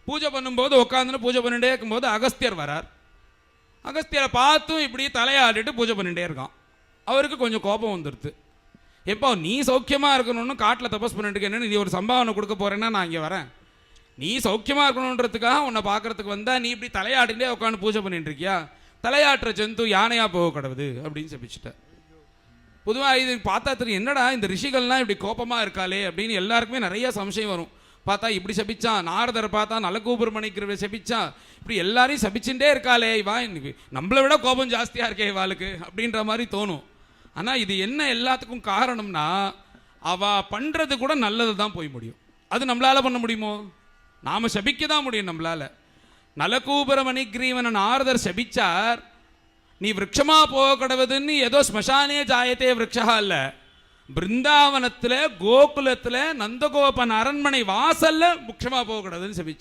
பூஜை பண்ணும்போது உட்காந்துன்னு பூஜை பண்ணிட்டே இருக்கும்போது அகஸ்தியர் வரார். அகஸ்தியரை பார்த்தும் இப்படி தலையாடிட்டு பூஜை பண்ணிகிட்டே இருக்கான். அவருக்கு கொஞ்சம் கோபம் வந்துடுது. எப்போ நீ சௌக்கியமாக இருக்கணும்னு காட்டில் தபஸ் பண்ணிட்டு இருக்கேன்னு நீ ஒரு சம்பாவனை கொடுக்க போகிறேன்னா நான் இங்கே வரேன். நீ சௌக்கியமாக இருக்கணுன்றதுக்காக உன்னை பார்க்குறதுக்கு வந்தால் நீ இப்படி தலையாடிட்டே உட்காந்து பூஜை பண்ணிட்டு இருக்கியா? தலையாட்டுற ஜந்து யானையாக போக கிடவுது அப்படின்னு செப்பிச்சுட்ட. பொதுவாக இது பார்த்தா தெரியும், என்னடா இந்த ரிஷிகள்லாம் இப்படி கோபமாக இருக்காளே அப்படின்னு எல்லாருக்குமே நிறைய சம்சயம் வரும். பார்த்தா இப்படி சபிச்சான், நாரதரை பார்த்தா நலகூபுரமணிக்கிறவ சபிச்சான், இப்படி எல்லாரையும் சபிச்சுட்டே இருக்காளே இவா, நம்மளை விட கோபம் ஜாஸ்தியாக இருக்கே இவாளுக்கு அப்படின்ற மாதிரி தோணும். ஆனால் இது என்ன எல்லாத்துக்கும் காரணம்னா, அவள் பண்ணுறது கூட நல்லது தான் போய் முடியும். அது நம்மளால் பண்ண முடியுமோ? நாம் சபிக்க தான் முடியும் நம்மளால். நலகூபுரமணிக்ரீவனை நாரதர் சபிச்சார், நீ விரக்ஷமா போக கடவுதுன்னு ஏதோ ஸ்மசானே ஜாயத்தே விரக்ஷா இல்ல, பிருந்தாவனத்தில் கோகுலத்தில் நந்தகோபன் அரண்மனை வாசல்ல முக்கியமா போக கூடாதுன்னு சபிச்சார்.